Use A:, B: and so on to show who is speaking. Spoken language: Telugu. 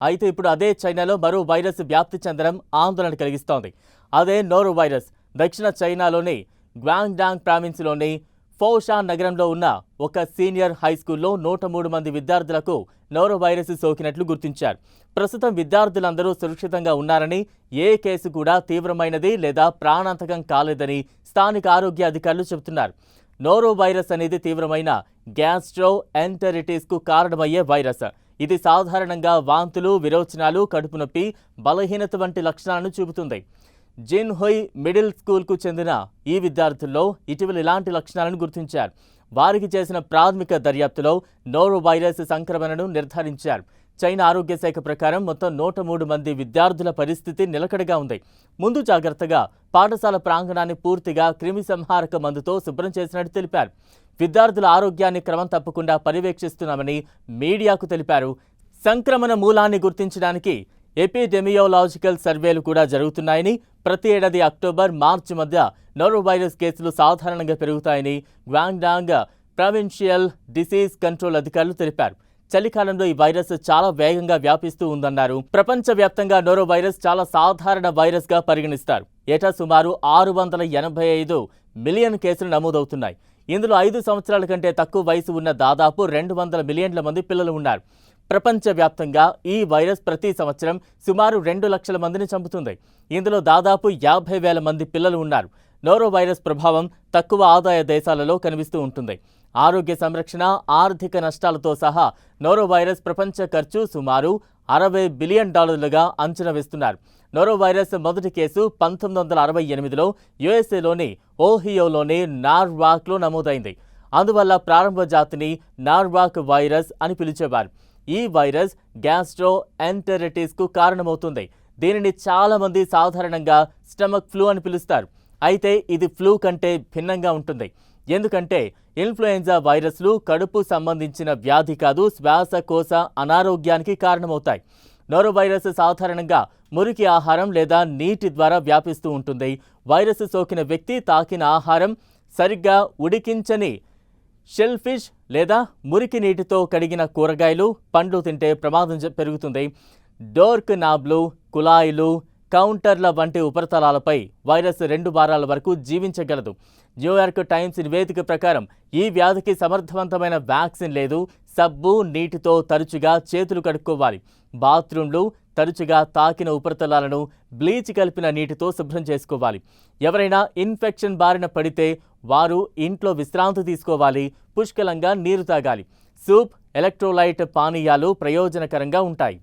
A: అయితే ఇప్పుడు అదే చైనాలో మరో వైరస్ వ్యాప్తి చెందడం ఆందోళన కలిగిస్తోంది. అదే నోరో వైరస్. దక్షిణ చైనాలోని గ్వాంగ్డాంగ్ ప్రావిన్స్లోని ఫోషాన్ నగరంలో ఉన్న ఒక సీనియర్ హైస్కూల్లో 103 మంది విద్యార్థులకు నోరో వైరస్ సోకినట్లు గుర్తించారు. ప్రస్తుతం విద్యార్థులందరూ సురక్షితంగా ఉన్నారని, ఏ కేసు కూడా తీవ్రమైనది లేదా ప్రాణాంతకం కాలేదని స్థానిక ఆరోగ్య అధికారులు చెబుతున్నారు. నోరో వైరస్ అనేది తీవ్రమైన గ్యాస్ట్రో ఎంటెరిటిస్కు కారణమయ్యే వైరస్. ఇది సాధారణంగా వాంతులు, విరోచనాలు, కడుపు నొప్పి, బలహీనత వంటి లక్షణాలను చూపుతుంది. జిన్హుయ్ మిడిల్ స్కూల్కు చెందిన ఈ విద్యార్థుల్లో ఇటీవల ఇలాంటి లక్షణాలను గుర్తించారు. వారికి చేసిన ప్రాథమిక దర్యాప్తులో నోరో వైరస్ సంక్రమణను నిర్ధారించారు. చైనా ఆరోగ్య శాఖ ప్రకారం మొత్తం 103 మంది విద్యార్థుల పరిస్థితి నిలకడగా ఉంది. ముందు జాగ్రత్తగా పాఠశాల ప్రాంగణాన్ని పూర్తిగా క్రిమి సంహారక మందుతో శుభ్రం చేసినట్టు తెలిపారు. విద్యార్థుల ఆరోగ్యాన్ని క్రమం తప్పకుండా పర్యవేక్షిస్తున్నామని మీడియాకు తెలిపారు. సంక్రమణ మూలాన్ని గుర్తించడానికి ఎపిడెమియోలాజికల్ సర్వేలు కూడా జరుగుతున్నాయని, ప్రతి ఏడాది అక్టోబర్, మార్చి మధ్య నోరో వైరస్ కేసులు సాధారణంగా పెరుగుతాయని గ్వాంగ్డాంగ్ ప్రావిన్షియల్ డిసీజ్ కంట్రోల్ అధికారులు తెలిపారు. చలికాలంలో ఈ వైరస్ చాలా వేగంగా వ్యాపిస్తూ ఉందన్నారు. ప్రపంచవ్యాప్తంగా నోరో వైరస్ చాలా సాధారణ వైరస్గా పరిగణిస్తారు. ఏటా సుమారు 685 మిలియన్ కేసులు నమోదవుతున్నాయి. ఇందులో 5 సంవత్సరాల కంటే తక్కువ వయసు ఉన్న దాదాపు 200 మిలియన్ల మంది పిల్లలు ఉన్నారు. ప్రపంచవ్యాప్తంగా ఈ వైరస్ ప్రతి సంవత్సరం సుమారు 2 లక్షల మందిని చంపుతుంది. ఇందులో దాదాపు 50,000 మంది పిల్లలు ఉన్నారు. నోరో వైరస్ ప్రభావం తక్కువ ఆదాయ దేశాలలో కనిపిస్తూ ఉంటుంది. ఆరోగ్య సంరక్షణ, ఆర్థిక నష్టాలతో సహా నోరో వైరస్ ప్రపంచ ఖర్చు సుమారు $60 బిలియన్ అంచనా వేస్తున్నారు. నోరో వైరస్ మొదటి కేసు 1968లో యుఎస్ఏలోని ఓహియోలోని నార్వాక్లో నమోదైంది. అందువల్ల ప్రారంభ జాతిని నార్వాక్ వైరస్ అని పిలిచేవారు. ఈ వైరస్ గ్యాస్ట్రో ఎంటెరిటిస్కు కారణమవుతుంది. దీనిని చాలామంది సాధారణంగా స్టమక్ ఫ్లూ అని పిలుస్తారు. అయితే ఇది ఫ్లూ కంటే భిన్నంగా ఉంటుంది. ఎందుకంటే ఇన్ఫ్లుయెంజా వైరస్లు కడుపు సంబంధించిన వ్యాధి కాదు, శ్వాసకోశ అనారోగ్యానికి కారణమవుతాయి. నోరో వైరస్ సాధారణంగా మురికి ఆహారం లేదా నీటి ద్వారా వ్యాపిస్తూ ఉంటుంది. వైరస్ సోకిన వ్యక్తి తాకిన ఆహారం, సరిగ్గా ఉడికించని షెల్ ఫిష్ లేదా మురికి నీటితో కడిగిన కూరగాయలు, పండ్లు తింటే ప్రమాదం పెరుగుతుంది. డోర్క్ నాబ్లు, కుళాయిలు, కౌంటర్ల వంటి ఉపరితలాలపై వైరస్ 2 వారాల వరకు జీవించగలదు. న్యూయార్క్ టైమ్స్ నివేదిక ప్రకారం ఈ వ్యాధికి సమర్థవంతమైన వ్యాక్సిన్ లేదు. సబ్బు, నీటితో తరచుగా చేతులు కడుక్కోవాలి. బాత్రూంలు తరచుగా తాకిన ఉపరితలాలను బ్లీచ్ కలిపిన నీటితో శుభ్రం చేసుకోవాలి. ఎవరైనా ఇన్ఫెక్షన్ బారిన పడితే వారు ఇంట్లో విశ్రాంతి తీసుకోవాలి. పుష్కలంగా నీరు తాగాలి. సూప్, ఎలక్ట్రోలైట్ పానీయాలు ప్రయోజనకరంగా ఉంటాయి.